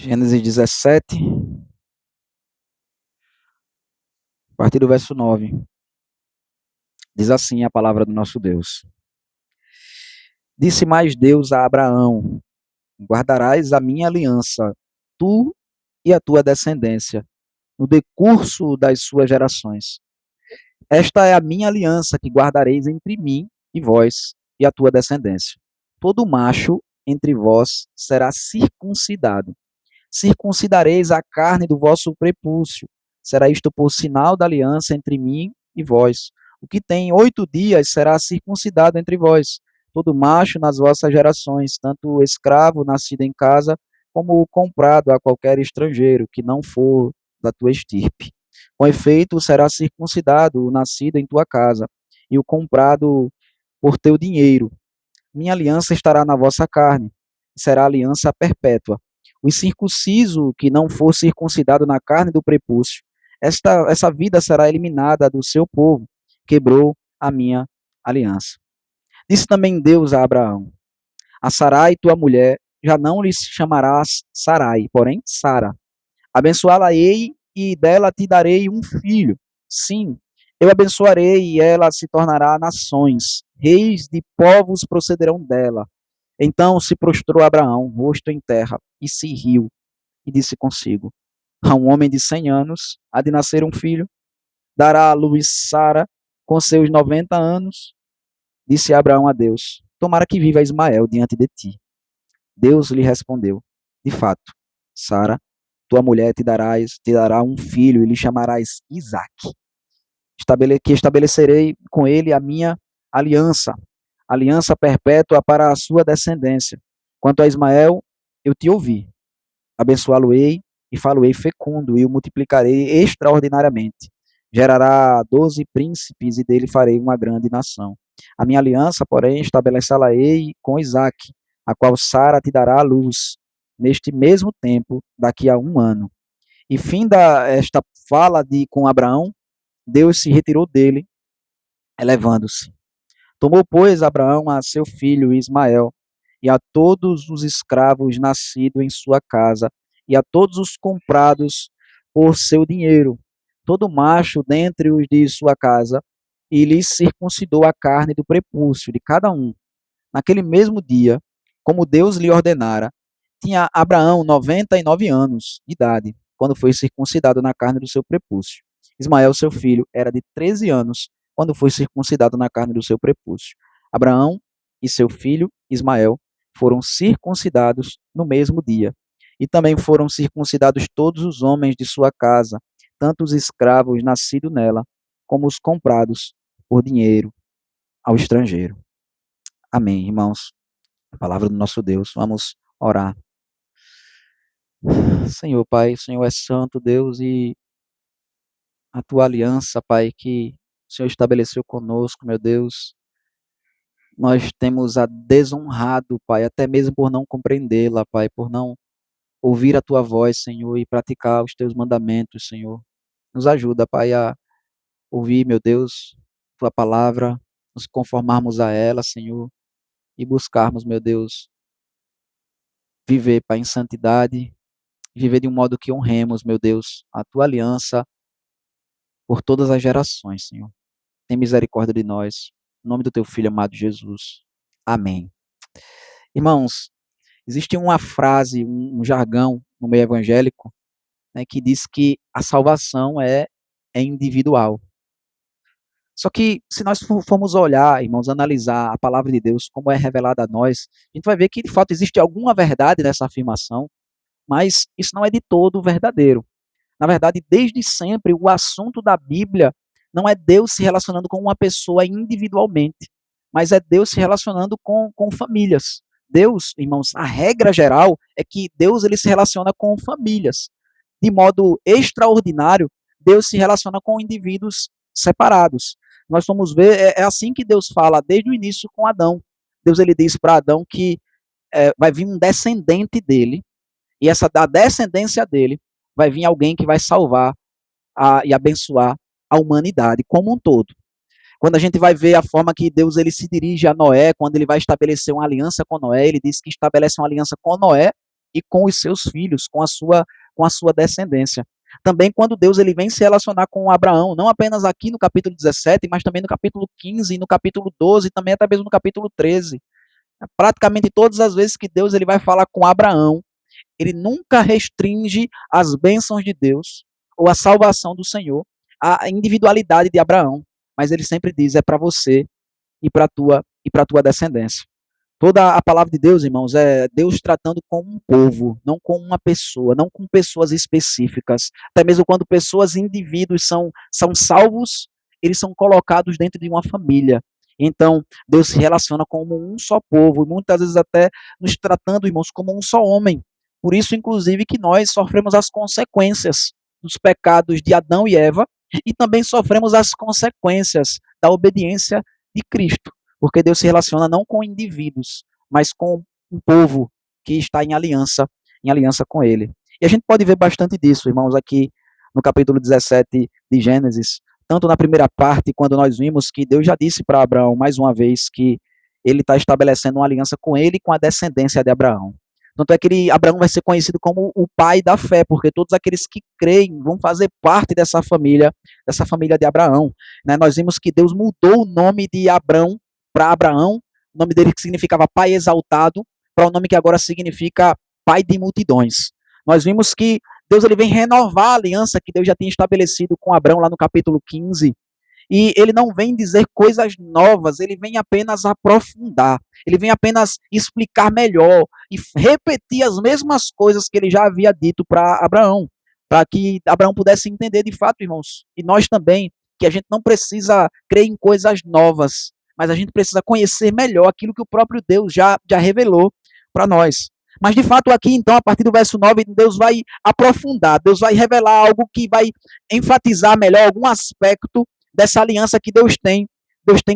Gênesis 17, a partir do verso 9. Diz assim a palavra do nosso Deus. Disse mais Deus a Abraão: guardarás a minha aliança, tu e a tua descendência, no decurso das suas gerações. Esta é a minha aliança que guardareis entre mim e vós e a tua descendência. Todo macho entre vós será circuncidado. Circuncidareis a carne do vosso prepúcio. Será isto por sinal da aliança entre mim e vós. O que tem 8 dias será circuncidado entre vós. Todo macho nas vossas gerações, tanto o escravo nascido em casa, como o comprado a qualquer estrangeiro, que não for da tua estirpe. Com efeito, será circuncidado o nascido em tua casa, e o comprado por teu dinheiro. Minha aliança estará na vossa carne, será aliança perpétua. O incircunciso que não for circuncidado na carne do prepúcio, essa vida será eliminada do seu povo, quebrou a minha aliança. Disse também Deus a Abraão: a Sarai, tua mulher, já não lhe chamarás Sarai, porém Sara. Abençoá-la-ei e dela te darei um filho. Sim, eu abençoarei e ela se tornará nações. Reis de povos procederão dela. Então se prostrou Abraão, rosto em terra, e se riu, e disse consigo: a um homem de 100 anos há de nascer um filho, dará à luz Sara com seus 90 anos. Disse Abraão a Deus: tomara que viva Ismael diante de ti. Deus lhe respondeu: de fato, Sara, tua mulher te dará um filho e lhe chamarás Isaque. Que estabelecerei com ele a minha aliança, aliança perpétua para a sua descendência. Quanto a Ismael, eu te ouvi. Abençoá-lo-ei e falo-ei fecundo e o multiplicarei extraordinariamente. Gerará 12 príncipes e dele farei uma grande nação. A minha aliança, porém, estabelecê-la-ei com Isaque, a qual Sara te dará à luz, neste mesmo tempo, daqui a 1 ano. E finda esta fala com Abraão, Deus se retirou dele, elevando-se. Tomou, pois, Abraão a seu filho Ismael, e a todos os escravos nascidos em sua casa, e a todos os comprados por seu dinheiro, todo macho dentre os de sua casa, e lhes circuncidou a carne do prepúcio de cada um. Naquele mesmo dia, como Deus lhe ordenara, tinha Abraão 99 anos de idade, quando foi circuncidado na carne do seu prepúcio. Ismael, seu filho, era de 13 anos, quando foi circuncidado na carne do seu prepúcio. Abraão e seu filho, Ismael, foram circuncidados no mesmo dia. E também foram circuncidados todos os homens de sua casa, tanto os escravos nascidos nela, como os comprados por dinheiro ao estrangeiro. Amém, irmãos. A palavra do nosso Deus. Vamos orar. Senhor, Pai, o Senhor é santo, Deus, e a tua aliança, Pai, que o Senhor estabeleceu conosco, meu Deus, nós temos a desonrado, Pai, até mesmo por não compreendê-la, Pai, por não ouvir a tua voz, Senhor, e praticar os teus mandamentos, Senhor. Nos ajuda, Pai, a ouvir, meu Deus, tua palavra, nos conformarmos a ela, Senhor, e buscarmos, meu Deus, viver, Pai, em santidade, viver de um modo que honremos, meu Deus, a tua aliança por todas as gerações, Senhor. Tem misericórdia de nós. Em nome do teu Filho amado Jesus. Amém. Irmãos, existe uma frase, um jargão no meio evangélico, né, que diz que a salvação é individual. Só que, se nós formos olhar, irmãos, analisar a palavra de Deus, como é revelada a nós, a gente vai ver que, de fato, existe alguma verdade nessa afirmação, mas isso não é de todo verdadeiro. Na verdade, desde sempre, o assunto da Bíblia não é Deus se relacionando com uma pessoa individualmente, mas é Deus se relacionando com famílias. Deus, irmãos, a regra geral é que Deus ele se relaciona com famílias. De modo extraordinário, Deus se relaciona com indivíduos separados. Nós vamos ver, é assim que Deus fala desde o início com Adão. Deus ele diz para Adão que vai vir um descendente dele, e da descendência dele vai vir alguém que vai salvar e abençoar a humanidade como um todo. Quando a gente vai ver a forma que Deus ele se dirige a Noé, quando ele vai estabelecer uma aliança com Noé, ele diz que estabelece uma aliança com Noé e com os seus filhos, com a sua descendência. Também quando Deus ele vem se relacionar com Abraão, não apenas aqui no capítulo 17, mas também no capítulo 15, no capítulo 12, também até mesmo no capítulo 13. Praticamente todas as vezes que Deus ele vai falar com Abraão, ele nunca restringe as bênçãos de Deus ou a salvação do Senhor à individualidade de Abraão, mas ele sempre diz, é para você e para tua descendência. Toda a palavra de Deus, irmãos, é Deus tratando com um povo, não com uma pessoa, não com pessoas específicas. Até mesmo quando pessoas, indivíduos são salvos, eles são colocados dentro de uma família. Então, Deus se relaciona como um só povo, e muitas vezes até nos tratando, irmãos, como um só homem. Por isso, inclusive, que nós sofremos as consequências dos pecados de Adão e Eva, e também sofremos as consequências da obediência de Cristo, porque Deus se relaciona não com indivíduos, mas com um povo que está em aliança com ele. E a gente pode ver bastante disso, irmãos, aqui no capítulo 17 de Gênesis, tanto na primeira parte, quando nós vimos que Deus já disse para Abraão, mais uma vez, que ele está estabelecendo uma aliança com ele e com a descendência de Abraão. Tanto é que Abraão vai ser conhecido como o pai da fé, porque todos aqueles que creem vão fazer parte dessa família de Abraão. Né? Nós vimos que Deus mudou o nome de Abrão para Abraão, o nome dele que significava pai exaltado, para o nome que agora significa pai de multidões. Nós vimos que Deus ele vem renovar a aliança que Deus já tinha estabelecido com Abrão lá no capítulo 15, e ele não vem dizer coisas novas, ele vem apenas aprofundar, ele vem apenas explicar melhor e repetir as mesmas coisas que ele já havia dito para Abraão, para que Abraão pudesse entender de fato, irmãos, e nós também, que a gente não precisa crer em coisas novas, mas a gente precisa conhecer melhor aquilo que o próprio Deus já revelou para nós. Mas de fato aqui, então, a partir do verso 9, Deus vai aprofundar, Deus vai revelar algo que vai enfatizar melhor algum aspecto dessa aliança que Deus tem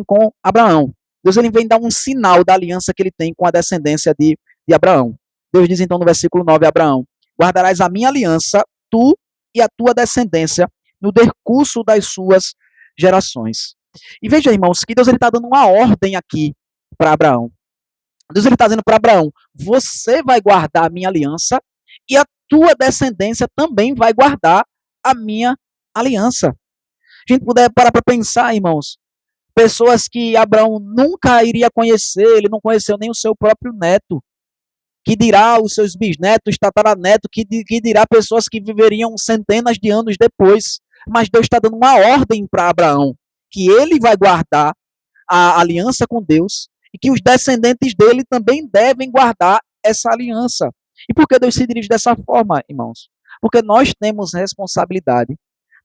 com Abraão. Deus ele vem dar um sinal da aliança que ele tem com a descendência de Abraão. Deus diz então no versículo 9 a Abraão, guardarás a minha aliança, tu e a tua descendência, no decurso das suas gerações. E veja, irmãos, que Deus está dando uma ordem aqui para Abraão. Deus está dizendo para Abraão, você vai guardar a minha aliança e a tua descendência também vai guardar a minha aliança. A gente puder parar para pensar, irmãos, pessoas que Abraão nunca iria conhecer, ele não conheceu nem o seu próprio neto, que dirá os seus bisnetos, tataranetos, que dirá pessoas que viveriam centenas de anos depois. Mas Deus está dando uma ordem para Abraão, que ele vai guardar a aliança com Deus e que os descendentes dele também devem guardar essa aliança. E por que Deus se dirige dessa forma, irmãos? Porque nós temos responsabilidade,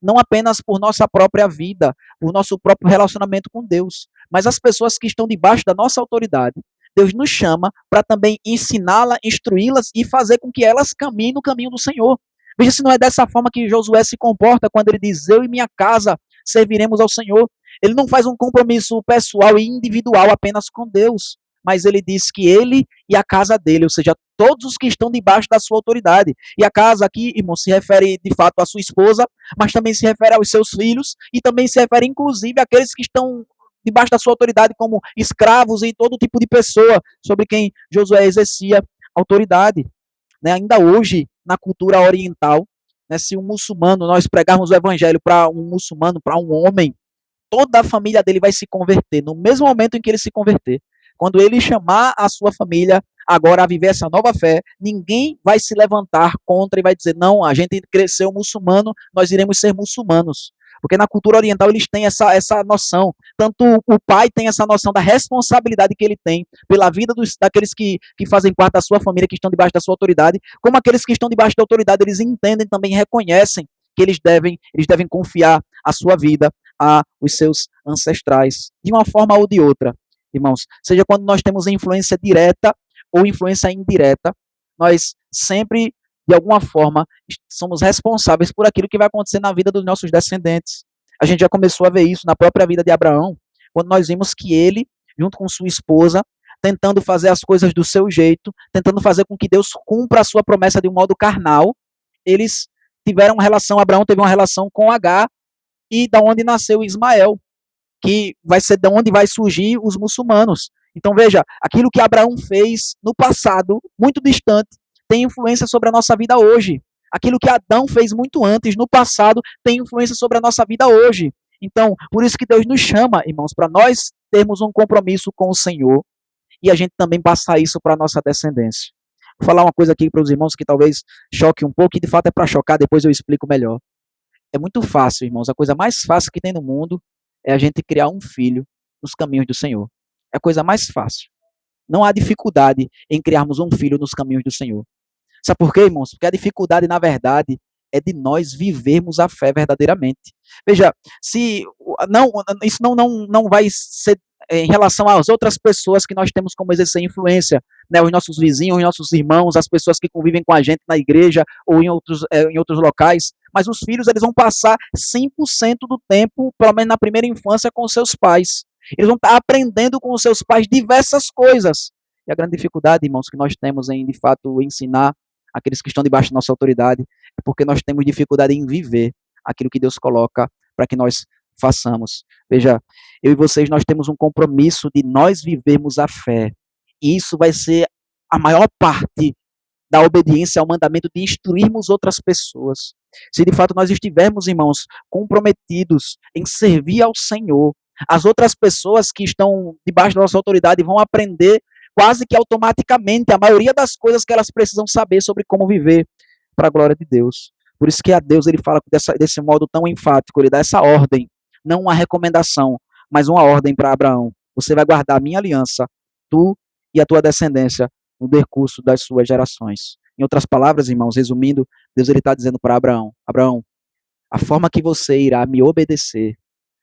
não apenas por nossa própria vida, por nosso próprio relacionamento com Deus, mas as pessoas que estão debaixo da nossa autoridade, Deus nos chama para também ensiná-las, instruí-las e fazer com que elas caminhem no caminho do Senhor. Veja se não é dessa forma que Josué se comporta quando ele diz, eu e minha casa serviremos ao Senhor. Ele não faz um compromisso pessoal e individual apenas com Deus, mas ele diz que ele e a casa dele, ou seja, todos os que estão debaixo da sua autoridade. E a casa aqui, irmão, se refere de fato à sua esposa, mas também se refere aos seus filhos e também se refere inclusive àqueles que estão debaixo da sua autoridade como escravos e todo tipo de pessoa sobre quem Josué exercia autoridade. Né? Ainda hoje, na cultura oriental, né, se um muçulmano, nós pregarmos o evangelho para um muçulmano, para um homem, toda a família dele vai se converter. No mesmo momento em que ele se converter, quando ele chamar a sua família agora a viver essa nova fé, ninguém vai se levantar contra e vai dizer, não, a gente cresceu muçulmano, nós iremos ser muçulmanos. Porque na cultura oriental eles têm essa noção. Tanto o pai tem essa noção da responsabilidade que ele tem pela vida daqueles que fazem parte da sua família, que estão debaixo da sua autoridade, como aqueles que estão debaixo da autoridade, eles entendem também, reconhecem que eles devem confiar a sua vida aos seus ancestrais, de uma forma ou de outra, irmãos. Seja quando nós temos influência direta ou influência indireta, nós sempre, de alguma forma, somos responsáveis por aquilo que vai acontecer na vida dos nossos descendentes. A gente já começou a ver isso na própria vida de Abraão, quando nós vimos que ele, junto com sua esposa, tentando fazer as coisas do seu jeito, tentando fazer com que Deus cumpra a sua promessa de um modo carnal, eles tiveram uma relação, Abraão teve uma relação com Agar, e da onde nasceu Ismael, que vai ser de onde vai surgir os muçulmanos. Então veja, aquilo que Abraão fez no passado, muito distante, tem influência sobre a nossa vida hoje. Aquilo que Adão fez muito antes, no passado, tem influência sobre a nossa vida hoje. Então, por isso que Deus nos chama, irmãos, para nós termos um compromisso com o Senhor e a gente também passar isso para a nossa descendência. Vou falar uma coisa aqui para os irmãos que talvez choque um pouco, e de fato é para chocar, depois eu explico melhor. É muito fácil, irmãos, a coisa mais fácil que tem no mundo é a gente criar um filho nos caminhos do Senhor. É a coisa mais fácil. Não há dificuldade em criarmos um filho nos caminhos do Senhor. Sabe por quê, irmãos? Porque a dificuldade, na verdade, é de nós vivermos a fé verdadeiramente. Veja, se não, isso não vai ser em relação às outras pessoas que nós temos como exercer influência, né, os nossos vizinhos, os nossos irmãos, as pessoas que convivem com a gente na igreja ou em outros locais, mas os filhos eles vão passar 100% do tempo, pelo menos na primeira infância, com os seus pais. Eles vão estar aprendendo com os seus pais diversas coisas. E a grande dificuldade, irmãos, que nós temos em, de fato, ensinar aqueles que estão debaixo da nossa autoridade, é porque nós temos dificuldade em viver aquilo que Deus coloca para que nós façamos. Veja, eu e vocês, nós temos um compromisso de nós vivermos a fé. E isso vai ser a maior parte da obediência ao mandamento de instruirmos outras pessoas. Se de fato nós estivermos, irmãos, comprometidos em servir ao Senhor, as outras pessoas que estão debaixo da nossa autoridade vão aprender quase que automaticamente a maioria das coisas que elas precisam saber sobre como viver para a glória de Deus. Por isso que a Deus ele fala desse modo tão enfático, ele dá essa ordem, não uma recomendação, mas uma ordem para Abraão. Você vai guardar a minha aliança, tu e a tua descendência, no decurso das suas gerações. Em outras palavras, irmãos, resumindo, Deus ele está dizendo para Abraão, Abraão, a forma que você irá me obedecer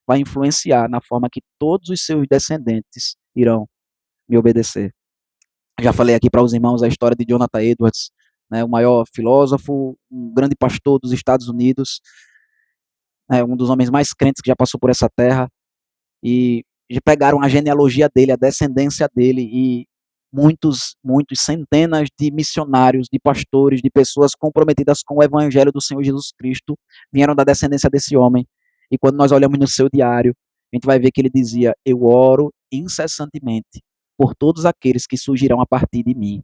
vai influenciar na forma que todos os seus descendentes irão me obedecer. Já falei aqui para os irmãos a história de Jonathan Edwards, né, o maior filósofo, um grande pastor dos Estados Unidos, um dos homens mais crentes que já passou por essa terra, e pegaram a genealogia dele, a descendência dele, e muitos, centenas de missionários, de pastores, de pessoas comprometidas com o evangelho do Senhor Jesus Cristo, vieram da descendência desse homem. E quando nós olhamos no seu diário, a gente vai ver que ele dizia, eu oro incessantemente por todos aqueles que surgirão a partir de mim.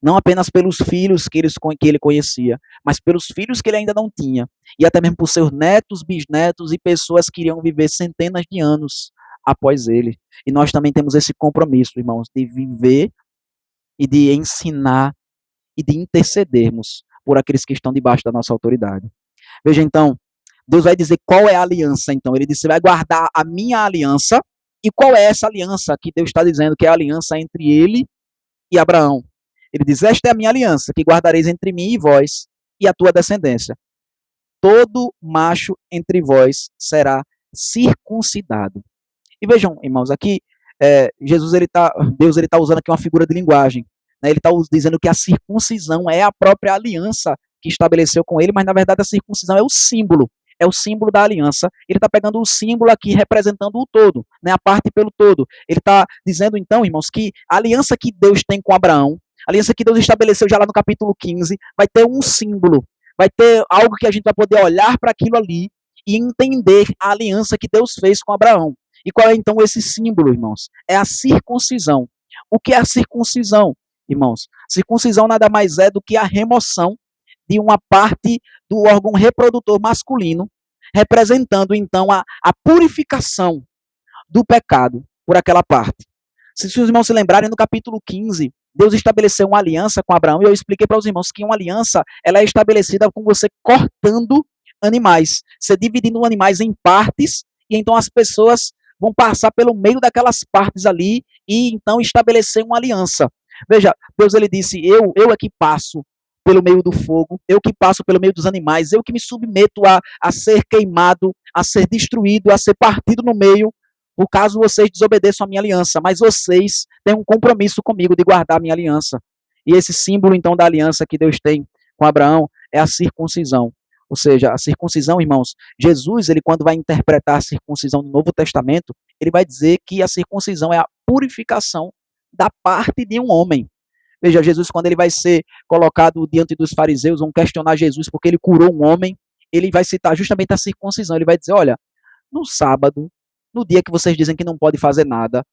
Não apenas pelos filhos que ele conhecia, mas pelos filhos que ele ainda não tinha. E até mesmo por seus netos, bisnetos e pessoas que iriam viver centenas de anos após ele. E nós também temos esse compromisso, irmãos, de viver e de ensinar e de intercedermos por aqueles que estão debaixo da nossa autoridade. Veja então, Deus vai dizer qual é a aliança, então. Ele disse, você vai guardar a minha aliança. E qual é essa aliança que Deus está dizendo, que é a aliança entre ele e Abraão? Ele diz, esta é a minha aliança, que guardareis entre mim e vós, e a tua descendência. Todo macho entre vós será circuncidado. E vejam, irmãos, aqui, Deus está usando aqui uma figura de linguagem. Né? Ele está dizendo que a circuncisão é a própria aliança que estabeleceu com ele, mas na verdade a circuncisão é o símbolo da aliança. Ele está pegando o símbolo aqui, representando o todo, né, a parte pelo todo. Ele está dizendo, então, irmãos, que a aliança que Deus tem com Abraão, a aliança que Deus estabeleceu já lá no capítulo 15, vai ter um símbolo, vai ter algo que a gente vai poder olhar para aquilo ali e entender a aliança que Deus fez com Abraão. E qual é, então, esse símbolo, irmãos? É a circuncisão. O que é a circuncisão, irmãos? Circuncisão nada mais é do que a remoção de uma parte do órgão reprodutor masculino, representando, então, a purificação do pecado por aquela parte. Se os irmãos se lembrarem, no capítulo 15, Deus estabeleceu uma aliança com Abraão, e eu expliquei para os irmãos que uma aliança ela é estabelecida com você cortando animais, você dividindo animais em partes, e então as pessoas vão passar pelo meio daquelas partes ali, e então estabelecer uma aliança. Veja, Deus ele disse, eu é que passo pelo meio do fogo, eu que passo pelo meio dos animais, eu que me submeto a ser queimado, a ser destruído, a ser partido no meio, por caso vocês desobedeçam a minha aliança, mas vocês têm um compromisso comigo de guardar a minha aliança. E esse símbolo, então, da aliança que Deus tem com Abraão é a circuncisão. Ou seja, a circuncisão, irmãos, Jesus, ele quando vai interpretar a circuncisão no Novo Testamento, ele vai dizer que a circuncisão é a purificação da parte de um homem. Veja, Jesus, quando ele vai ser colocado diante dos fariseus, vão questionar Jesus porque ele curou um homem, ele vai citar justamente a circuncisão. Ele vai dizer, olha, no sábado, no dia que vocês dizem que não pode fazer nada,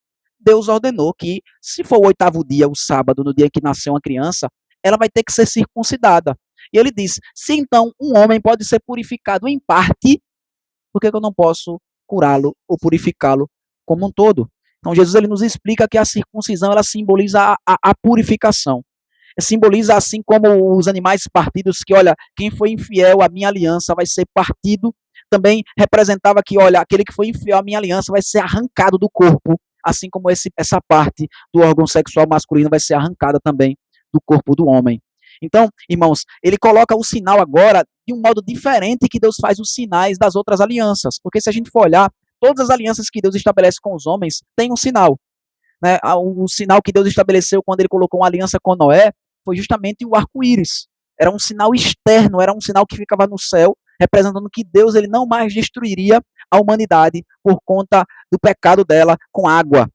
Deus ordenou que, se for o 8º dia, o sábado, no dia que nasceu uma criança, ela vai ter que ser circuncidada. E ele diz, se então um homem pode ser purificado em parte, por que eu não posso curá-lo ou purificá-lo como um todo? Então Jesus ele nos explica que a circuncisão ela simboliza a purificação. Simboliza assim como os animais partidos, que olha, quem foi infiel à minha aliança vai ser partido. Também representava que, olha, aquele que foi infiel à minha aliança vai ser arrancado do corpo, assim como essa parte do órgão sexual masculino vai ser arrancada também do corpo do homem. Então, irmãos, ele coloca o sinal agora de um modo diferente que Deus faz os sinais das outras alianças. Porque se a gente for olhar, todas as alianças que Deus estabelece com os homens têm um sinal. Né? O sinal que Deus estabeleceu quando ele colocou uma aliança com Noé foi justamente o arco-íris. Era um sinal externo, era um sinal que ficava no céu, representando que Deus ele não mais destruiria a humanidade por conta do pecado dela com água.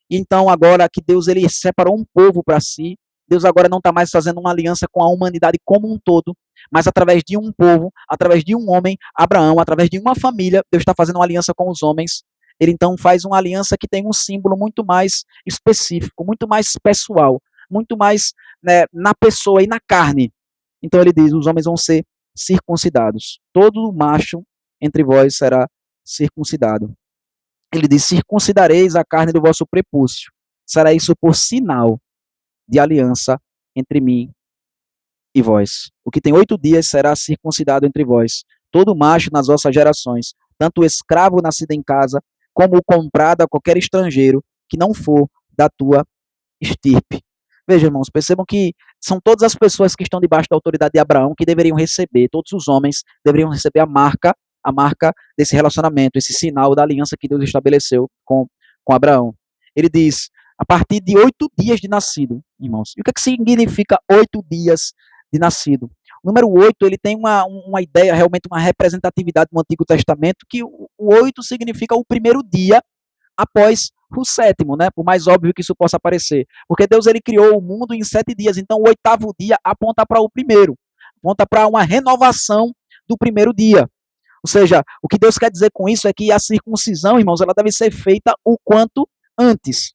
E então, agora que Deus ele separou um povo para si, Deus agora não está mais fazendo uma aliança com a humanidade como um todo, mas através de um povo, através de um homem, Abraão, através de uma família, Deus está fazendo uma aliança com os homens. Ele então faz uma aliança que tem um símbolo muito mais específico, muito mais pessoal, muito mais, né, na pessoa e na carne. Então ele diz, os homens vão ser circuncidados. Todo macho entre vós será circuncidado. Ele diz, circuncidareis a carne do vosso prepúcio. Será isso por sinal de aliança entre mim e vós. O que tem 8 dias será circuncidado entre vós. Todo macho nas vossas gerações, tanto o escravo nascido em casa, como o comprado a qualquer estrangeiro, que não for da tua estirpe. Veja, irmãos, percebam que são todas as pessoas que estão debaixo da autoridade de Abraão que deveriam receber, todos os homens deveriam receber a marca desse relacionamento, esse sinal da aliança que Deus estabeleceu com Abraão. Ele diz, a partir de 8 dias de nascido, irmãos. E o que, que significa 8 dias de nascido? O número 8, ele tem uma ideia, realmente uma representatividade no Antigo Testamento, que o 8 significa o primeiro dia após o 7º, né? Por mais óbvio que isso possa parecer. Porque Deus ele criou o mundo em 7 dias, então o 8º dia aponta para o primeiro, aponta para uma renovação do primeiro dia. Ou seja, o que Deus quer dizer com isso é que a circuncisão, irmãos, ela deve ser feita o quanto antes.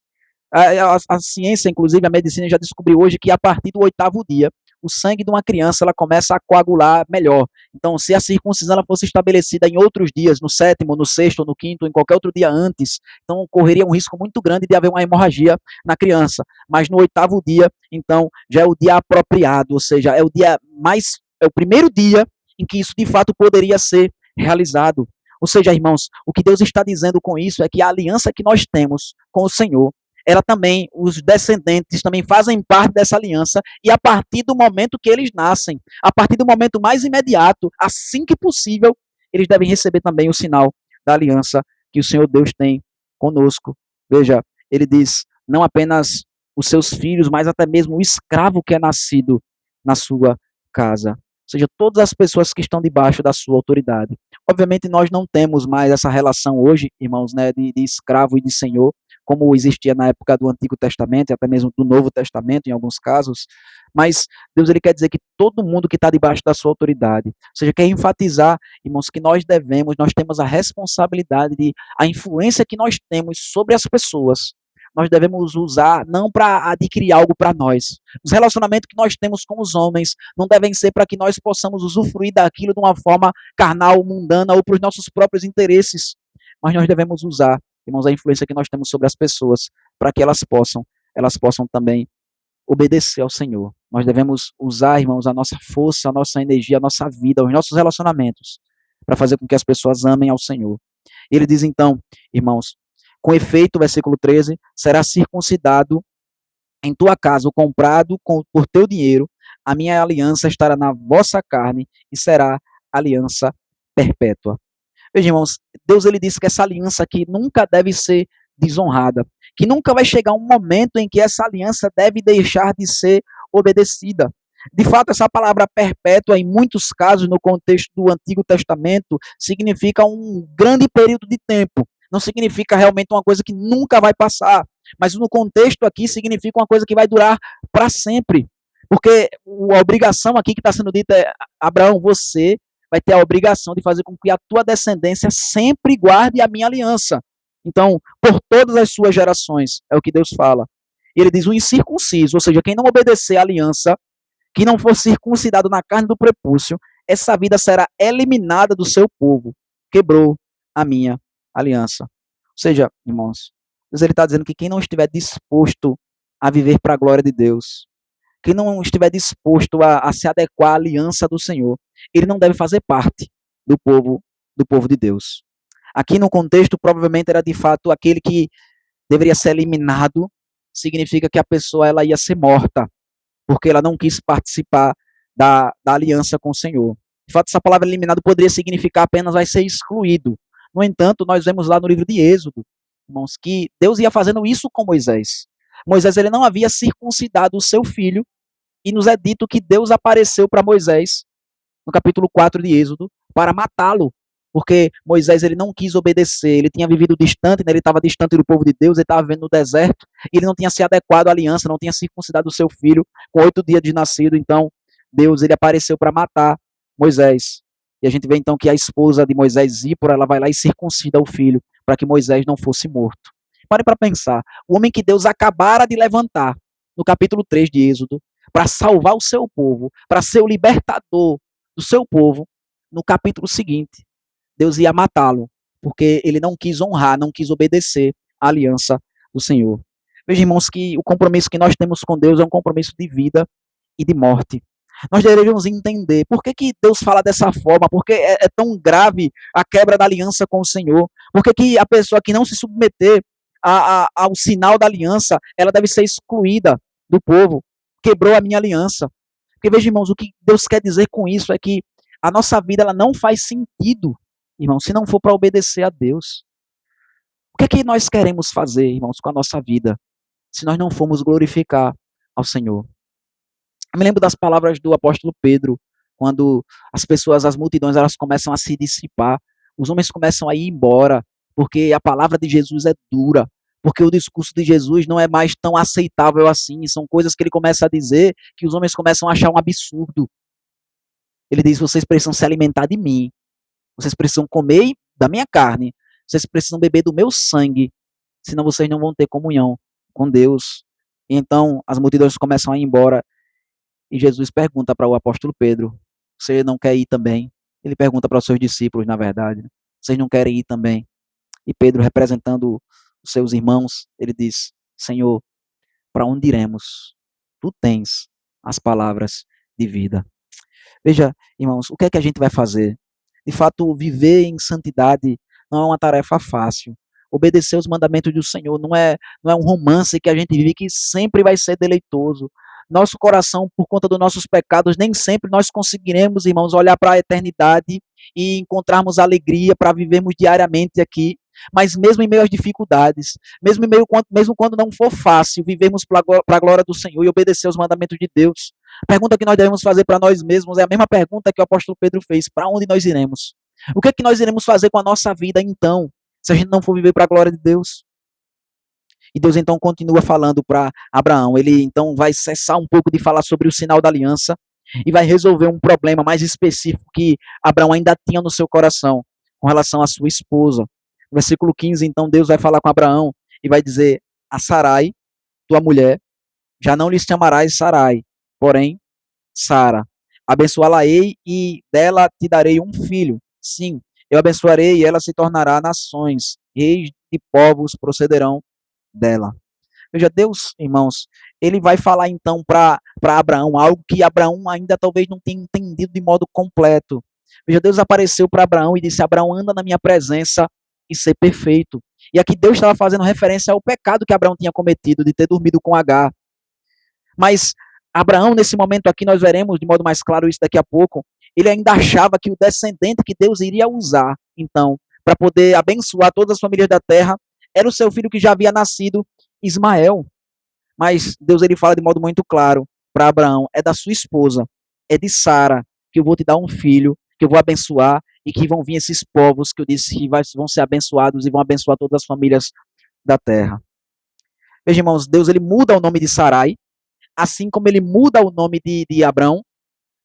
A ciência, inclusive a medicina, já descobriu hoje que a partir do 8º dia, o sangue de uma criança ela começa a coagular melhor. Então, se a circuncisão ela fosse estabelecida em outros dias, no 7º, no 6º, no 5º, em qualquer outro dia antes, então correria um risco muito grande de haver uma hemorragia na criança. Mas no 8º dia, então, já é o dia apropriado, ou seja, é o primeiro dia em que isso de fato poderia ser realizado. Ou seja, irmãos, o que Deus está dizendo com isso é que a aliança que nós temos com o Senhor, ela também, os descendentes também fazem parte dessa aliança, e a partir do momento que eles nascem, a partir do momento mais imediato, assim que possível, eles devem receber também o sinal da aliança que o Senhor Deus tem conosco. Veja, ele diz, não apenas os seus filhos, mas até mesmo o escravo que é nascido na sua casa. Ou seja, todas as pessoas que estão debaixo da sua autoridade. Obviamente nós não temos mais essa relação hoje, irmãos, né, de escravo e de senhor, como existia na época do Antigo Testamento, e até mesmo do Novo Testamento, em alguns casos, mas Deus ele quer dizer que todo mundo que está debaixo da sua autoridade, ou seja, quer enfatizar, irmãos, que nós temos a responsabilidade a influência que nós temos sobre as pessoas, nós devemos usar não para adquirir algo para nós. Os relacionamentos que nós temos com os homens não devem ser para que nós possamos usufruir daquilo de uma forma carnal, mundana ou para os nossos próprios interesses, mas nós devemos usar, irmãos, a influência que nós temos sobre as pessoas, para que elas possam também obedecer ao Senhor. Nós devemos usar, irmãos, a nossa força, a nossa energia, a nossa vida, os nossos relacionamentos, para fazer com que as pessoas amem ao Senhor. Ele diz então, irmãos, com efeito, versículo 13, será circuncidado em tua casa o comprado por teu dinheiro, a minha aliança estará na vossa carne e será aliança perpétua. Veja, irmãos, Deus ele disse que essa aliança aqui nunca deve ser desonrada, que nunca vai chegar um momento em que essa aliança deve deixar de ser obedecida. De fato, essa palavra perpétua, em muitos casos, no contexto do Antigo Testamento, significa um grande período de tempo. Não significa realmente uma coisa que nunca vai passar, mas no contexto aqui significa uma coisa que vai durar para sempre. Porque a obrigação aqui que está sendo dita é, Abraão, você vai ter a obrigação de fazer com que a tua descendência sempre guarde a minha aliança. Então, por todas as suas gerações, é o que Deus fala. E ele diz o incircunciso, ou seja, quem não obedecer a aliança que não for circuncidado na carne do prepúcio, essa vida será eliminada do seu povo. Quebrou a minha aliança. Ou seja, irmãos, Deus está dizendo que quem não estiver disposto a viver para a glória de Deus, quem não estiver disposto a se adequar à aliança do Senhor, ele não deve fazer parte do povo de Deus. Aqui no contexto, provavelmente era de fato aquele que deveria ser eliminado, significa que a pessoa ela ia ser morta, porque ela não quis participar da aliança com o Senhor. De fato, essa palavra eliminado poderia significar apenas vai ser excluído. No entanto, nós vemos lá no livro de Êxodo, irmãos, que Deus ia fazendo isso com Moisés. Moisés ele não havia circuncidado o seu filho, e nos é dito que Deus apareceu para Moisés, no capítulo 4 de Êxodo, para matá-lo, porque Moisés ele não quis obedecer, ele tinha vivido distante, né, ele estava distante do povo de Deus, ele estava vivendo no deserto, e ele não tinha se adequado à aliança, não tinha circuncidado o seu filho com 8 dias de nascido, então Deus ele apareceu para matar Moisés. E a gente vê então que a esposa de Moisés, Zípora, ela vai lá e circuncida o filho, para que Moisés não fosse morto. Pare para pensar, o homem que Deus acabara de levantar, no capítulo 3 de Êxodo, para salvar o seu povo, para ser o libertador do seu povo, no capítulo seguinte, Deus ia matá-lo, porque ele não quis honrar, não quis obedecer à aliança do Senhor. Veja, irmãos, que o compromisso que nós temos com Deus é um compromisso de vida e de morte. Nós devemos entender por que Deus fala dessa forma, porque é tão grave a quebra da aliança com o Senhor, porque que a pessoa que não se submeter ao sinal da aliança, ela deve ser excluída do povo, quebrou a minha aliança. Porque veja, irmãos, o que Deus quer dizer com isso é que a nossa vida ela não faz sentido, irmãos, se não for para obedecer a Deus. O que é que nós queremos fazer, irmãos, com a nossa vida, se nós não formos glorificar ao Senhor? Eu me lembro das palavras do apóstolo Pedro, quando as pessoas, as multidões, elas começam a se dissipar, os homens começam a ir embora, porque a palavra de Jesus é dura, porque o discurso de Jesus não é mais tão aceitável assim, são coisas que ele começa a dizer que os homens começam a achar um absurdo. Ele diz, vocês precisam se alimentar de mim, vocês precisam comer da minha carne, vocês precisam beber do meu sangue, senão vocês não vão ter comunhão com Deus. E então as multidões começam a ir embora, e Jesus pergunta para o apóstolo Pedro, você não quer ir também? Ele pergunta para os seus discípulos, na verdade, vocês não querem ir também? E Pedro, representando os seus irmãos, ele diz, Senhor, para onde iremos? Tu tens as palavras de vida. Veja, irmãos, o que é que a gente vai fazer? De fato, viver em santidade não é uma tarefa fácil. Obedecer os mandamentos do Senhor não é um romance que a gente vive que sempre vai ser deleitoso. Nosso coração, por conta dos nossos pecados, nem sempre nós conseguiremos, irmãos, olhar para a eternidade e encontrarmos alegria para vivermos diariamente aqui. Mas mesmo em meio às dificuldades, mesmo quando não for fácil, vivemos para a glória do Senhor e obedecer os mandamentos de Deus. A pergunta que nós devemos fazer para nós mesmos é a mesma pergunta que o apóstolo Pedro fez: para onde nós iremos? O que é que nós iremos fazer com a nossa vida então, se a gente não for viver para a glória de Deus? E Deus então continua falando para Abraão. Ele então vai cessar um pouco de falar sobre o sinal da aliança e vai resolver um problema mais específico que Abraão ainda tinha no seu coração com relação à sua esposa. No versículo 15, então, Deus vai falar com Abraão e vai dizer a Sarai, tua mulher, já não lhe chamarás Sarai, porém Sara. Abençoá-la-ei e dela te darei um filho. Sim, eu abençoarei e ela se tornará nações. Reis de povos procederão dela. Veja, Deus, irmãos, ele vai falar então para Abraão algo que Abraão ainda talvez não tenha entendido de modo completo. Veja, Deus apareceu para Abraão e disse, Abraão, anda na minha presença e ser perfeito. E aqui Deus estava fazendo referência ao pecado que Abraão tinha cometido, de ter dormido com Agar. Mas Abraão, nesse momento aqui, nós veremos de modo mais claro isso daqui a pouco, ele ainda achava que o descendente que Deus iria usar, então, para poder abençoar todas as famílias da terra, era o seu filho que já havia nascido, Ismael. Mas Deus ele fala de modo muito claro para Abraão, é da sua esposa, é de Sara, que eu vou te dar um filho, que eu vou abençoar, e que vão vir esses povos que eu disse que vão ser abençoados e vão abençoar todas as famílias da terra. Veja, irmãos, Deus ele muda o nome de Sarai, assim como ele muda o nome de Abraão,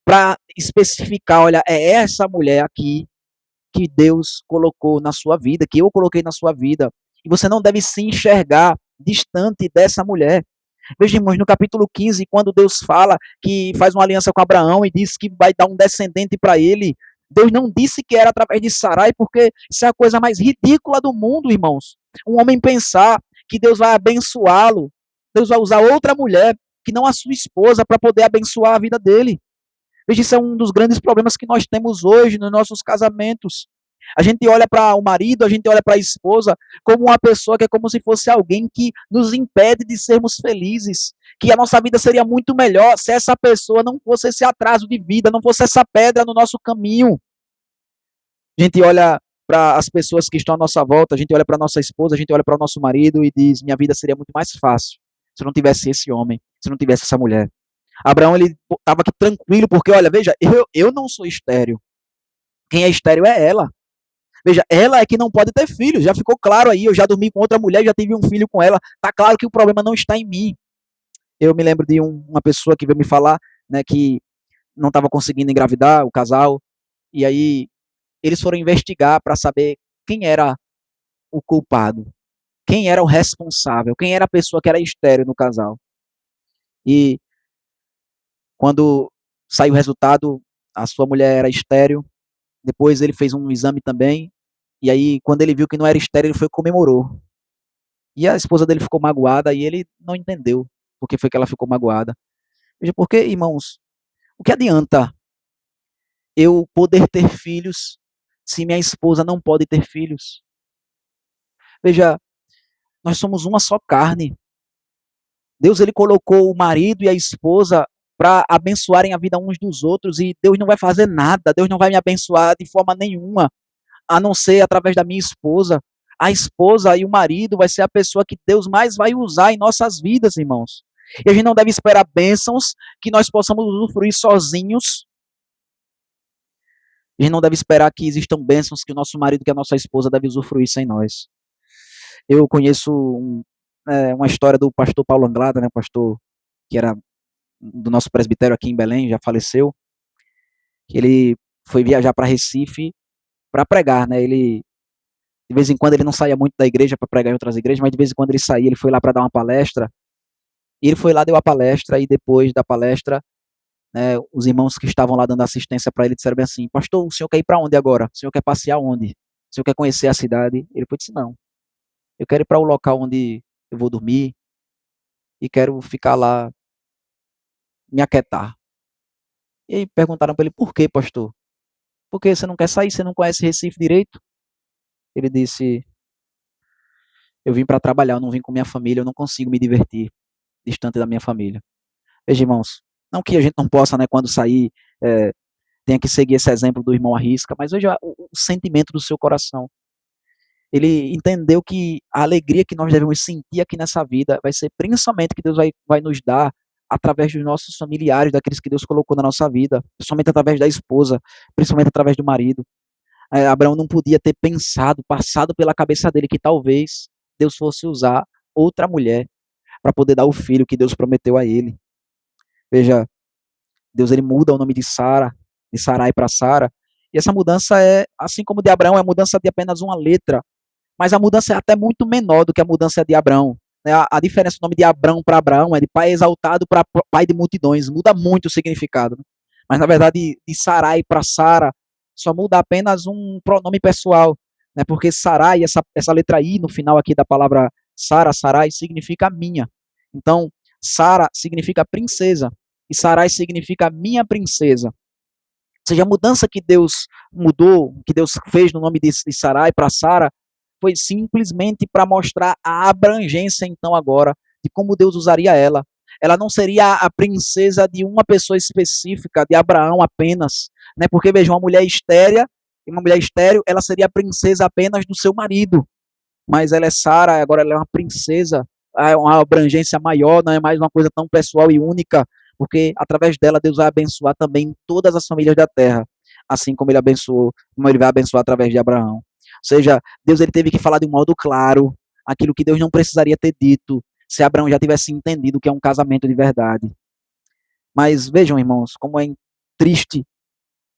para especificar, olha, é essa mulher aqui que Deus colocou na sua vida, que eu coloquei na sua vida, e você não deve se enxergar distante dessa mulher. Veja, irmãos, no capítulo 15, quando Deus fala que faz uma aliança com Abraão e diz que vai dar um descendente para ele, Deus não disse que era através de Sarai, porque isso é a coisa mais ridícula do mundo, irmãos. Um homem pensar que Deus vai abençoá-lo, Deus vai usar outra mulher que não a sua esposa para poder abençoar a vida dele. Veja, isso é um dos grandes problemas que nós temos hoje nos nossos casamentos. A gente olha para o marido, a gente olha para a esposa como uma pessoa que é como se fosse alguém que nos impede de sermos felizes, que a nossa vida seria muito melhor se essa pessoa não fosse esse atraso de vida, não fosse essa pedra no nosso caminho. A gente olha para as pessoas que estão à nossa volta, a gente olha para nossa esposa, a gente olha para o nosso marido e diz: minha vida seria muito mais fácil se não tivesse esse homem, se não tivesse essa mulher. Abraão, ele estava aqui tranquilo, porque, olha, veja, eu não sou estéril. Quem é estéril é ela. Veja, ela é que não pode ter filhos. Já ficou claro aí, eu já dormi com outra mulher, já tive um filho com ela. Tá claro que o problema não está em mim. Eu me lembro de uma pessoa que veio me falar, né, que não estava conseguindo engravidar, o casal, e aí eles foram investigar para saber quem era o culpado, quem era o responsável, quem era a pessoa que era estéril no casal. E quando saiu o resultado, a sua mulher era estéril. Depois ele fez um exame também. E aí, quando ele viu que não era estéril, ele foi e comemorou. E a esposa dele ficou magoada e ele não entendeu por que foi que ela ficou magoada. Veja, porque, irmãos, o que adianta eu poder ter filhos se minha esposa não pode ter filhos? Veja, nós somos uma só carne. Deus, ele colocou o marido e a esposa para abençoarem a vida uns dos outros e Deus não vai fazer nada, Deus não vai me abençoar de forma nenhuma, a não ser através da minha esposa. A esposa e o marido vai ser a pessoa que Deus mais vai usar em nossas vidas, irmãos. E a gente não deve esperar bênçãos que nós possamos usufruir sozinhos. A gente não deve esperar que existam bênçãos que o nosso marido, que a nossa esposa deve usufruir sem nós. Eu conheço uma história do pastor Paulo Anglada, né, pastor que era do nosso presbitério aqui em Belém, já faleceu. Ele foi viajar para Recife para pregar, né? Ele de vez em quando ele não saía muito da igreja para pregar em outras igrejas, mas de vez em quando ele saía, ele foi lá para dar uma palestra. E ele foi lá, deu a palestra, e depois da palestra, né, os irmãos que estavam lá dando assistência para ele disseram bem assim: pastor, o senhor quer ir para onde agora? O senhor quer passear onde? O senhor quer conhecer a cidade? Ele foi disse: não, eu quero ir para o local onde eu vou dormir e quero ficar lá, me aquietar. E aí perguntaram para ele: por quê, pastor? Porque você não quer sair, você não conhece Recife direito? Ele disse: eu vim para trabalhar, eu não vim com minha família, eu não consigo me divertir distante da minha família. Veja, irmãos, não que a gente não possa, né, quando sair, tenha que seguir esse exemplo do irmão Arrisca, mas veja o sentimento do seu coração. Ele entendeu que a alegria que nós devemos sentir aqui nessa vida vai ser principalmente que Deus vai nos dar através dos nossos familiares, daqueles que Deus colocou na nossa vida, principalmente através da esposa, principalmente através do marido. Abraão não podia ter pensado, passado pela cabeça dele que talvez Deus fosse usar outra mulher para poder dar o filho que Deus prometeu a ele. Veja, Deus ele muda o nome de Sara, de Sarai para Sara, e essa mudança é, assim como de Abraão, é mudança de apenas uma letra, mas a mudança é até muito menor do que a mudança de Abraão. Né? A diferença do nome de Abraão para Abraão é de pai exaltado para pai de multidões, muda muito o significado. Né? Mas, na verdade, de Sarai para Sara, só muda apenas um pronome pessoal, né? Porque Sarai, essa letra I no final aqui da palavra Sara, Sarai, significa minha. Então, Sara significa princesa, e Sarai significa minha princesa. Ou seja, a mudança que Deus mudou, que Deus fez no nome de Sarai para Sara, foi simplesmente para mostrar a abrangência, então, agora, de como Deus usaria ela. Ela não seria a princesa de uma pessoa específica, de Abraão apenas, né? Porque, veja, uma mulher estéril, ela seria a princesa apenas do seu marido. Mas ela é Sara, agora ela é uma princesa, é uma abrangência maior, não é mais uma coisa tão pessoal e única, porque através dela Deus vai abençoar também todas as famílias da terra, assim como ele abençoou, como ele vai abençoar através de Abraão. Ou seja, Deus ele teve que falar de um modo claro aquilo que Deus não precisaria ter dito se Abraão já tivesse entendido que é um casamento de verdade. Mas vejam, irmãos, como é triste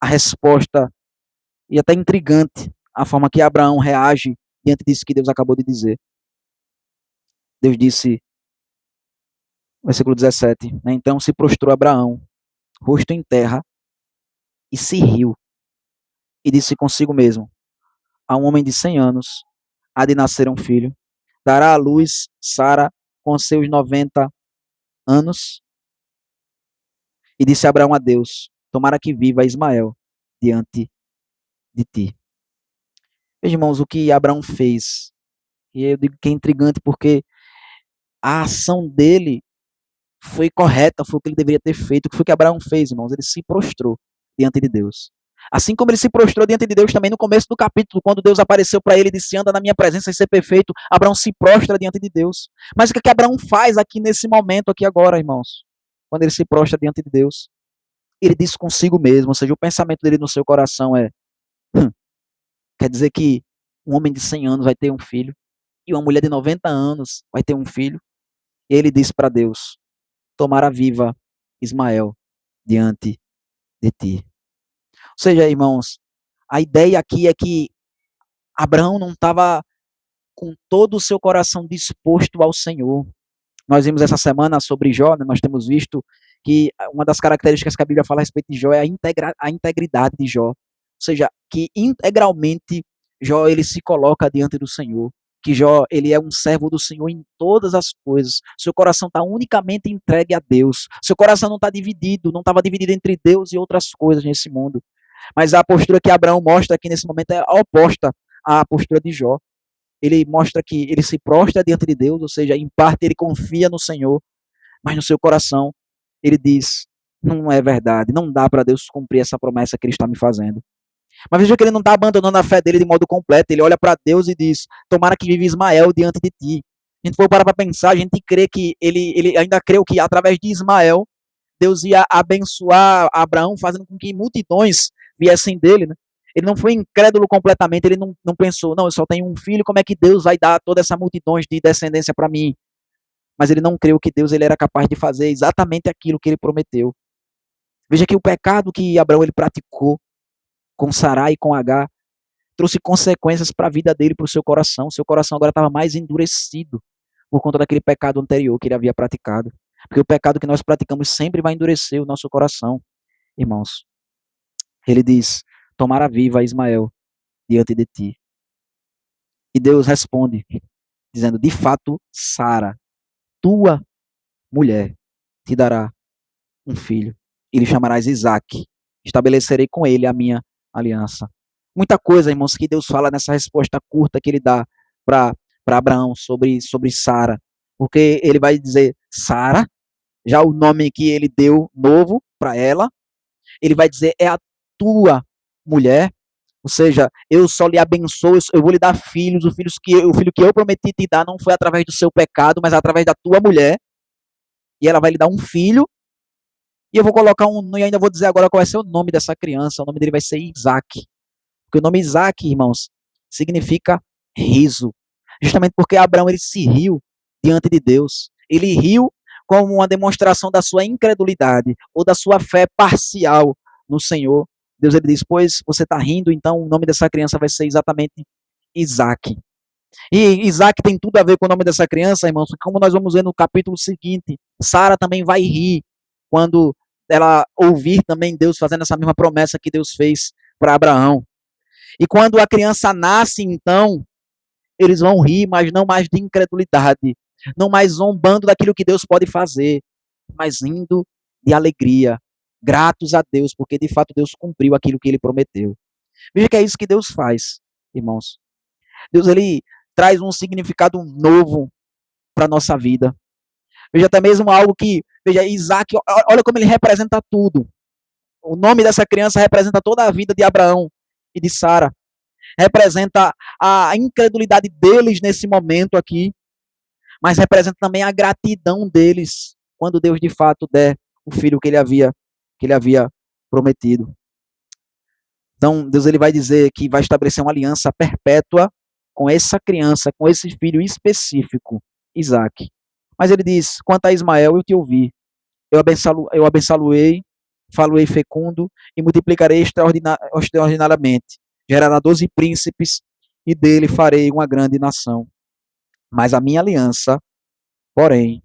a resposta e até intrigante a forma que Abraão reage diante disso que Deus acabou de dizer. Deus disse: Versículo 17. Então se prostrou Abraão, rosto em terra, e se riu, e disse consigo mesmo: a um homem de 100 anos há de nascer um filho, dará à luz Sara com seus 90 anos. E disse Abraão a Deus: tomara que viva Ismael diante de ti. Veja, irmãos, o que Abraão fez. E eu digo que é intrigante porque a ação dele foi correta, foi o que ele deveria ter feito. O que foi que Abraão fez, irmãos? Ele se prostrou diante de Deus. Assim como ele se prostrou diante de Deus também no começo do capítulo, quando Deus apareceu para ele e disse: anda na minha presença e ser perfeito, Abraão se prostra diante de Deus. Mas o que, é que Abraão faz aqui nesse momento, aqui agora, irmãos? Quando ele se prostra diante de Deus, ele diz consigo mesmo, ou seja, o pensamento dele no seu coração é: quer dizer que um homem de 100 anos vai ter um filho, e uma mulher de 90 anos vai ter um filho? E ele disse para Deus: tomara viva Ismael diante de ti. Ou seja, irmãos, a ideia aqui é que Abraão não estava com todo o seu coração disposto ao Senhor. Nós vimos essa semana sobre Jó, né? Nós temos visto que uma das características que a Bíblia fala a respeito de Jó é a integridade de Jó. Ou seja, que integralmente Jó ele se coloca diante do Senhor. Que Jó ele é um servo do Senhor em todas as coisas. Seu coração está unicamente entregue a Deus. Seu coração não está dividido, não estava dividido entre Deus e outras coisas nesse mundo. Mas a postura que Abraão mostra aqui nesse momento é oposta à postura de Jó. Ele mostra que ele se prostra diante de Deus, ou seja, em parte ele confia no Senhor, mas no seu coração ele diz: não é verdade, não dá para Deus cumprir essa promessa que ele está me fazendo. Mas veja que ele não está abandonando a fé dele de modo completo, ele olha para Deus e diz: tomara que vive Ismael diante de ti. A gente for parar para pensar, a gente crê que ele ainda creu que através de Ismael Deus ia abençoar Abraão, fazendo com que multidões viessem dele, né? Ele não foi incrédulo completamente, ele não pensou: não, eu só tenho um filho, como é que Deus vai dar toda essa multidões de descendência para mim? Mas ele não creu que Deus ele era capaz de fazer exatamente aquilo que ele prometeu. Veja que o pecado que Abraão ele praticou com Sarai e com Agar trouxe consequências para a vida dele, para o seu coração. Seu coração agora estava mais endurecido por conta daquele pecado anterior que ele havia praticado. Porque o pecado que nós praticamos sempre vai endurecer o nosso coração, irmãos. Ele diz: tomara viva Ismael diante de ti. E Deus responde, dizendo: de fato, Sara, tua mulher, te dará um filho, e lhe chamarás Isaque. Estabelecerei com ele a minha aliança. Muita coisa, irmãos, que Deus fala nessa resposta curta que ele dá para Abraão sobre Sara. Porque ele vai dizer Sara, já o nome que ele deu novo para ela, ele vai dizer: é a tua mulher, ou seja, eu só lhe abençoo, eu vou lhe dar filhos, o filho que eu prometi te dar não foi através do seu pecado, mas através da tua mulher, e ela vai lhe dar um filho, e eu vou colocar e ainda vou dizer agora qual vai ser o nome dessa criança, o nome dele vai ser Isaac, porque o nome Isaac, irmãos, significa riso, justamente porque Abraão ele se riu diante de Deus, ele riu como uma demonstração da sua incredulidade, ou da sua fé parcial no Senhor. Deus ele diz: pois você está rindo, então o nome dessa criança vai ser exatamente Isaac. E Isaac tem tudo a ver com o nome dessa criança, irmãos, como nós vamos ver no capítulo seguinte. Sara também vai rir quando ela ouvir também Deus fazendo essa mesma promessa que Deus fez para Abraão. E quando a criança nasce, então, eles vão rir, mas não mais de incredulidade, não mais zombando daquilo que Deus pode fazer, mas rindo de alegria, gratos a Deus, porque de fato Deus cumpriu aquilo que ele prometeu. Veja que é isso que Deus faz, irmãos. Deus ele traz um significado novo para a nossa vida. Veja até mesmo algo que, veja, Isaac, olha como ele representa tudo. O nome dessa criança representa toda a vida de Abraão e de Sara. Representa a incredulidade deles nesse momento aqui, mas representa também a gratidão deles quando Deus de fato der o filho que ele havia prometido. Então, Deus ele vai dizer que vai estabelecer uma aliança perpétua com essa criança, com esse filho específico, Isaac. Mas ele diz: quanto a Ismael, eu te ouvi. Eu abençoei, faloei fecundo e multiplicarei extraordinariamente. Gerará 12 príncipes e dele farei uma grande nação. Mas a minha aliança, porém,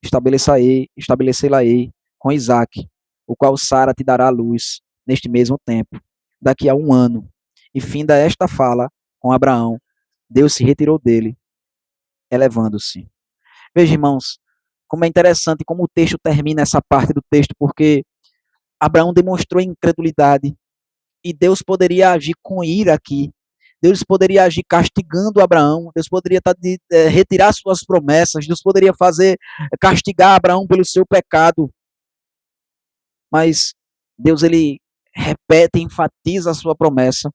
estabelecê-la-ei com Isaque, o qual Sara te dará à luz neste mesmo tempo, daqui a 1 ano. E finda esta fala com Abraão, Deus se retirou dele, elevando-se. Veja, irmãos, como é interessante como o texto termina essa parte do texto, porque Abraão demonstrou incredulidade e Deus poderia agir com ira aqui. Deus poderia agir castigando Abraão, Deus poderia retirar suas promessas, Deus poderia castigar Abraão pelo seu pecado. Mas Deus, ele repete, enfatiza a sua promessa.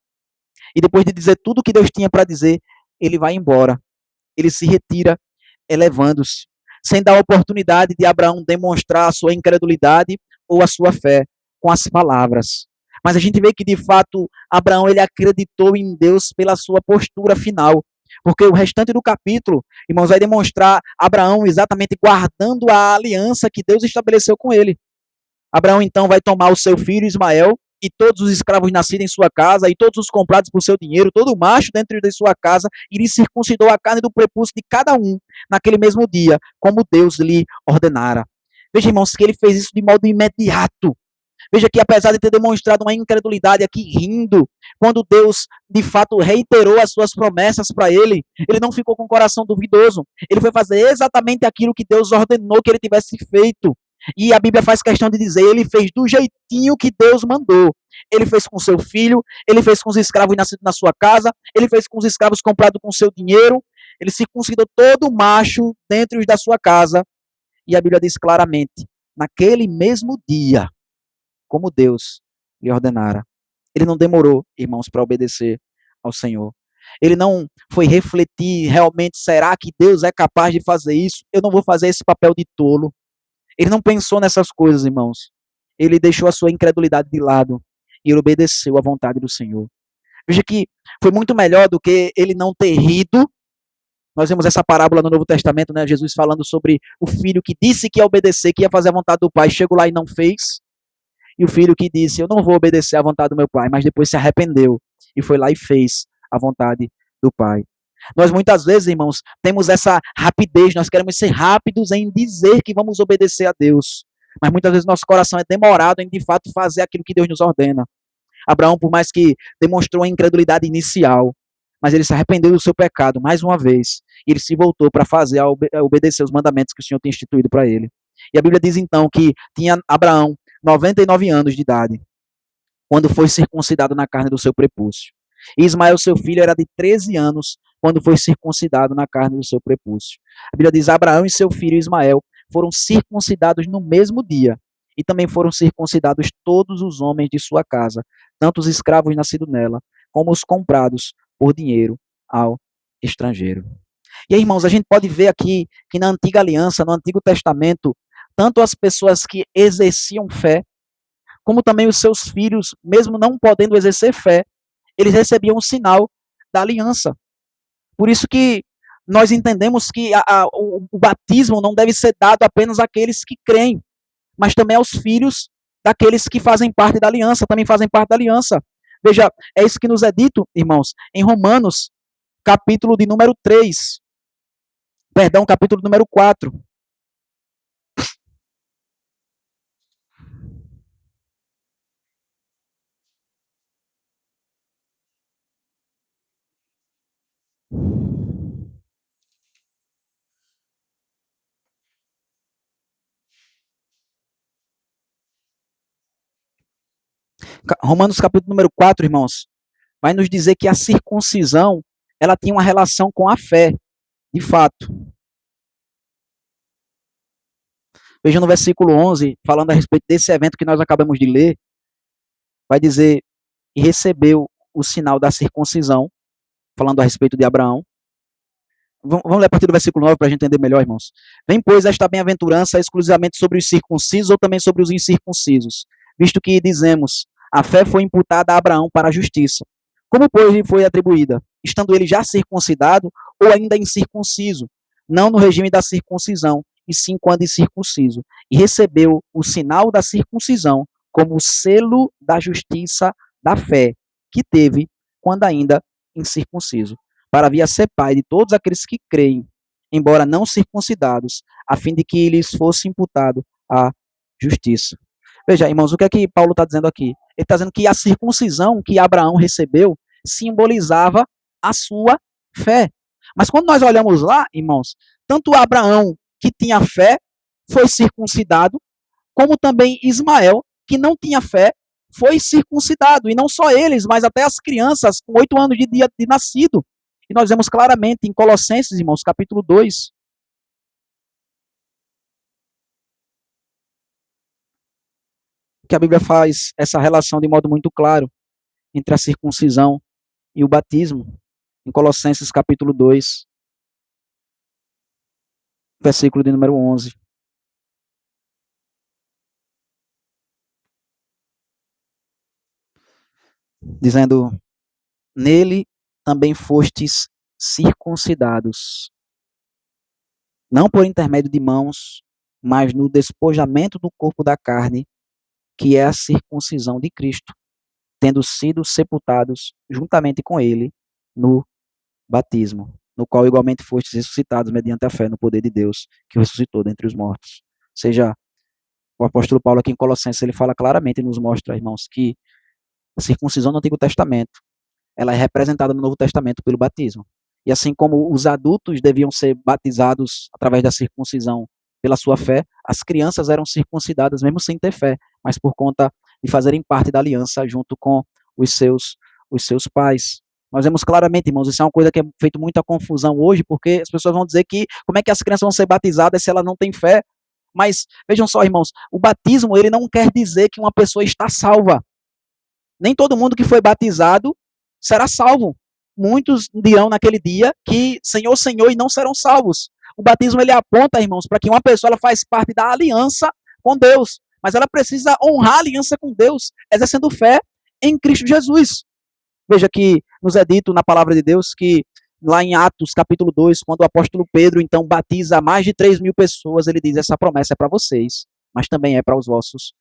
E depois de dizer tudo o que Deus tinha para dizer, ele vai embora. Ele se retira, elevando-se, sem dar a oportunidade de Abraão demonstrar a sua incredulidade ou a sua fé com as palavras. Mas a gente vê que, de fato, Abraão ele acreditou em Deus pela sua postura final. Porque o restante do capítulo, irmãos, vai demonstrar Abraão exatamente guardando a aliança que Deus estabeleceu com ele. Abraão, então, vai tomar o seu filho Ismael e todos os escravos nascidos em sua casa e todos os comprados por seu dinheiro, todo macho dentro de sua casa, e lhe circuncidou a carne do prepúcio de cada um naquele mesmo dia, como Deus lhe ordenara. Veja, irmãos, que ele fez isso de modo imediato. Veja que, apesar de ter demonstrado uma incredulidade aqui rindo, quando Deus, de fato, reiterou as suas promessas para ele, ele não ficou com o coração duvidoso. Ele foi fazer exatamente aquilo que Deus ordenou que ele tivesse feito. E a Bíblia faz questão de dizer, ele fez do jeitinho que Deus mandou. Ele fez com seu filho, ele fez com os escravos nascidos na sua casa, ele fez com os escravos comprados com seu dinheiro, ele circuncidou todo macho dentro da sua casa. E a Bíblia diz claramente, naquele mesmo dia, como Deus lhe ordenara. Ele não demorou, irmãos, para obedecer ao Senhor. Ele não foi refletir realmente, será que Deus é capaz de fazer isso? Eu não vou fazer esse papel de tolo. Ele não pensou nessas coisas, irmãos. Ele deixou a sua incredulidade de lado e ele obedeceu à vontade do Senhor. Veja que foi muito melhor do que ele não ter rido. Nós vemos essa parábola no Novo Testamento, né? Jesus falando sobre o filho que disse que ia obedecer, que ia fazer a vontade do pai, chegou lá e não fez. E o filho que disse, eu não vou obedecer à vontade do meu pai, mas depois se arrependeu e foi lá e fez a vontade do pai. Nós muitas vezes, irmãos, temos essa rapidez, nós queremos ser rápidos em dizer que vamos obedecer a Deus, mas muitas vezes nosso coração é demorado em de fato fazer aquilo que Deus nos ordena. Abraão, por mais que demonstrou a incredulidade inicial, mas ele se arrependeu do seu pecado mais uma vez, e ele se voltou para obedecer os mandamentos que o Senhor tinha instituído para ele. E a Bíblia diz então que tinha Abraão 99 anos de idade, quando foi circuncidado na carne do seu prepúcio. E Ismael, seu filho, era de 13 anos, quando foi circuncidado na carne do seu prepúcio. A Bíblia diz, Abraão e seu filho Ismael foram circuncidados no mesmo dia, e também foram circuncidados todos os homens de sua casa, tanto os escravos nascidos nela, como os comprados por dinheiro ao estrangeiro. E aí, irmãos, a gente pode ver aqui que na antiga aliança, no Antigo Testamento, tanto as pessoas que exerciam fé, como também os seus filhos, mesmo não podendo exercer fé, eles recebiam o sinal da aliança. Por isso que nós entendemos que o batismo não deve ser dado apenas àqueles que creem, mas também aos filhos daqueles que fazem parte da aliança, também fazem parte da aliança. Veja, é isso que nos é dito, irmãos, em Romanos, capítulo de número 3. Perdão, capítulo número 4. Romanos capítulo número 4, irmãos, vai nos dizer que a circuncisão, ela tinha uma relação com a fé, de fato. Veja no versículo 11, falando a respeito desse evento que nós acabamos de ler, vai dizer, e recebeu o sinal da circuncisão, falando a respeito de Abraão. Vamos ler a partir do versículo 9 para a gente entender melhor, irmãos. Vem, pois, esta bem-aventurança exclusivamente sobre os circuncisos ou também sobre os incircuncisos, visto que dizemos, a fé foi imputada a Abraão para a justiça. Como, pois, lhe foi atribuída? Estando ele já circuncidado ou ainda incircunciso? Não no regime da circuncisão, e sim quando incircunciso. E recebeu o sinal da circuncisão como o selo da justiça da fé que teve quando ainda incircunciso, para vir a ser pai de todos aqueles que creem embora não circuncidados, a fim de que lhes fosse imputado a justiça. Veja, irmãos, o que é que Paulo está dizendo aqui? Ele está dizendo que a circuncisão que Abraão recebeu simbolizava a sua fé. Mas quando nós olhamos lá, irmãos, tanto Abraão, que tinha fé, foi circuncidado, como também Ismael, que não tinha fé, foi circuncidado. E não só eles, mas até as crianças com 8 anos de dia de nascido. E nós vemos claramente em Colossenses, irmãos, capítulo 2, que a Bíblia faz essa relação de modo muito claro entre a circuncisão e o batismo. Em Colossenses capítulo 2, versículo de número 11. Dizendo, nele também fostes circuncidados, não por intermédio de mãos, mas no despojamento do corpo da carne, que é a circuncisão de Cristo, tendo sido sepultados juntamente com ele no batismo, no qual igualmente fostes ressuscitados mediante a fé no poder de Deus, que o ressuscitou dentre os mortos. Ou seja, o apóstolo Paulo aqui em Colossenses, ele fala claramente e nos mostra, irmãos, que a circuncisão no Antigo Testamento, ela é representada no Novo Testamento pelo batismo. E assim como os adultos deviam ser batizados através da circuncisão pela sua fé, as crianças eram circuncidadas mesmo sem ter fé, mas por conta de fazerem parte da aliança junto com os seus pais. Nós vemos claramente, irmãos, isso é uma coisa que é feito muita confusão hoje, porque as pessoas vão dizer que como é que as crianças vão ser batizadas se elas não têm fé? Mas vejam só, irmãos, o batismo ele não quer dizer que uma pessoa está salva. Nem todo mundo que foi batizado será salvo. Muitos dirão naquele dia que Senhor, Senhor, e não serão salvos. O batismo ele aponta, irmãos, para que uma pessoa ela faz parte da aliança com Deus, mas ela precisa honrar a aliança com Deus, exercendo fé em Cristo Jesus. Veja que nos é dito na palavra de Deus que lá em Atos capítulo 2, quando o apóstolo Pedro então batiza mais de 3.000 pessoas, ele diz, essa promessa é para vocês, mas também é para os vossos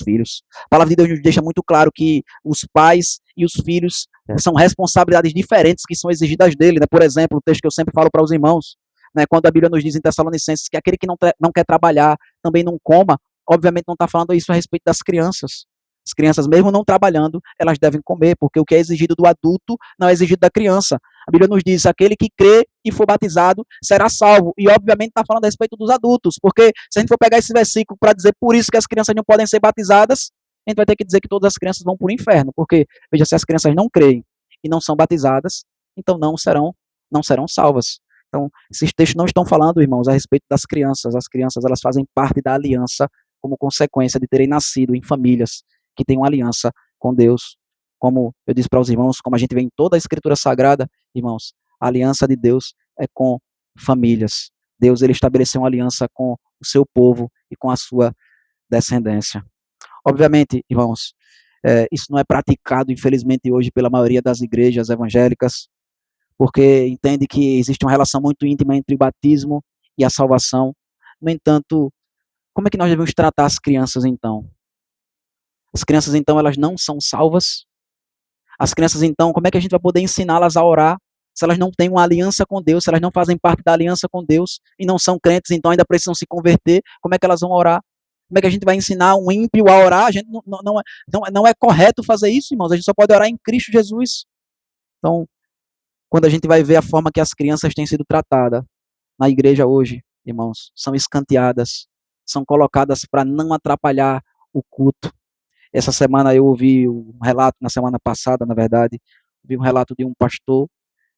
filhos. A palavra de Deus nos deixa muito claro que os pais e os filhos são responsabilidades diferentes que são exigidas dele, né? Por exemplo, o texto que eu sempre falo para os irmãos, né? Quando a Bíblia nos diz em Tessalonicenses que aquele que não quer trabalhar também não coma, obviamente não está falando isso a respeito das crianças. As crianças, mesmo não trabalhando, elas devem comer, porque o que é exigido do adulto não é exigido da criança. A Bíblia nos diz, aquele que crê e for batizado será salvo. E, obviamente, está falando a respeito dos adultos, porque se a gente for pegar esse versículo para dizer por isso que as crianças não podem ser batizadas, a gente vai ter que dizer que todas as crianças vão para o inferno, porque, veja, se as crianças não creem e não são batizadas, então não serão salvas. Então, esses textos não estão falando, irmãos, a respeito das crianças. As crianças, elas fazem parte da aliança como consequência de terem nascido em famílias que têm uma aliança com Deus. Como eu disse para os irmãos, como a gente vê em toda a Escritura Sagrada, irmãos, a aliança de Deus é com famílias. Deus ele estabeleceu uma aliança com o seu povo e com a sua descendência. Obviamente, irmãos, isso não é praticado, infelizmente, hoje pela maioria das igrejas evangélicas, porque entende que existe uma relação muito íntima entre o batismo e a salvação. No entanto, como é que nós devemos tratar as crianças, então? As crianças, então, elas não são salvas? As crianças, então, como é que a gente vai poder ensiná-las a orar se elas não têm uma aliança com Deus, se elas não fazem parte da aliança com Deus e não são crentes, então ainda precisam se converter? Como é que elas vão orar? Como é que a gente vai ensinar um ímpio a orar? A gente não é correto fazer isso, irmãos. A gente só pode orar em Cristo Jesus. Então, quando a gente vai ver a forma que as crianças têm sido tratadas na igreja hoje, irmãos, são escanteadas, são colocadas para não atrapalhar o culto. Essa semana eu ouvi um relato, na semana passada, na verdade, ouvi um relato de um pastor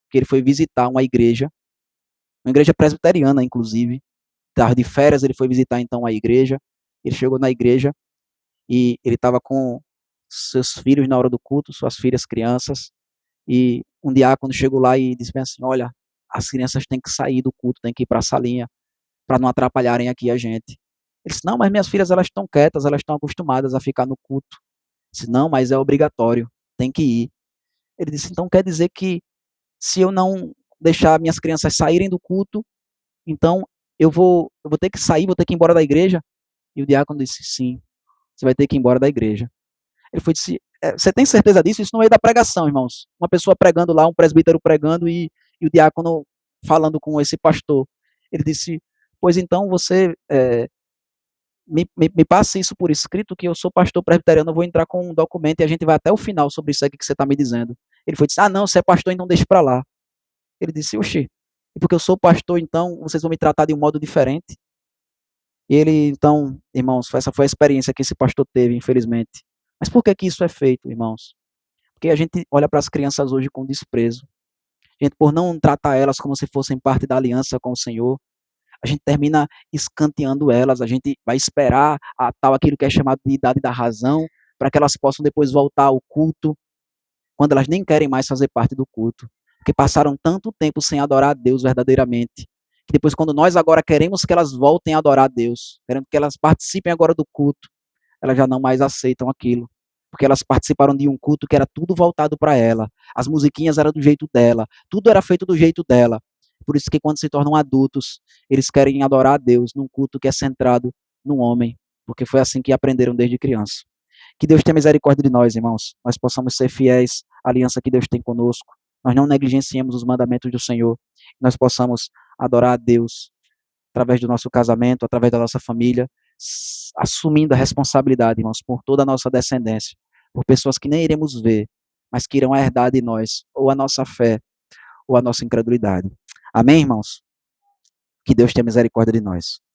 que ele foi visitar uma igreja presbiteriana, inclusive. Estava de férias, ele foi visitar então a igreja. Ele chegou na igreja e ele estava com seus filhos na hora do culto, suas filhas crianças, e um diácono chegou lá e disse assim, olha, as crianças têm que sair do culto, têm que ir para a salinha, para não atrapalharem aqui a gente. Ele disse, não, mas minhas filhas, elas estão quietas, elas estão acostumadas a ficar no culto. Ele disse, não, mas é obrigatório, tem que ir. Ele disse, então quer dizer que se eu não deixar minhas crianças saírem do culto, então eu vou ter que sair, vou ter que ir embora da igreja? E o diácono disse, sim, você vai ter que ir embora da igreja. Ele foi disse, você tem certeza disso? Isso no meio da pregação, irmãos. Uma pessoa pregando lá, um presbítero pregando e o diácono falando com esse pastor. Ele disse, pois então você me passe isso por escrito, que eu sou pastor presbiteriano, eu vou entrar com um documento e a gente vai até o final sobre isso aqui que você está me dizendo. Ele foi disse, não, você é pastor, então deixa para lá. Ele disse, oxi, e porque eu sou pastor, então vocês vão me tratar de um modo diferente? E ele, então, irmãos, essa foi a experiência que esse pastor teve, infelizmente. Mas por que que isso é feito, irmãos? Porque a gente olha para as crianças hoje com desprezo. A gente, por não tratar elas como se fossem parte da aliança com o Senhor, a gente termina escanteando elas, a gente vai esperar a tal aquilo que é chamado de idade da razão, para que elas possam depois voltar ao culto, quando elas nem querem mais fazer parte do culto, porque passaram tanto tempo sem adorar a Deus verdadeiramente, que depois quando nós agora queremos que elas voltem a adorar a Deus, querendo que elas participem agora do culto, elas já não mais aceitam aquilo, porque elas participaram de um culto que era tudo voltado para ela, as musiquinhas eram do jeito dela, tudo era feito do jeito dela. Por isso que quando se tornam adultos, eles querem adorar a Deus num culto que é centrado no homem, porque foi assim que aprenderam desde criança. Que Deus tenha misericórdia de nós, irmãos. Nós possamos ser fiéis à aliança que Deus tem conosco. Nós não negligenciemos os mandamentos do Senhor. Nós possamos adorar a Deus através do nosso casamento, através da nossa família, assumindo a responsabilidade, irmãos, por toda a nossa descendência, por pessoas que nem iremos ver, mas que irão herdar de nós ou a nossa fé ou a nossa incredulidade. Amém, irmãos? Que Deus tenha misericórdia de nós.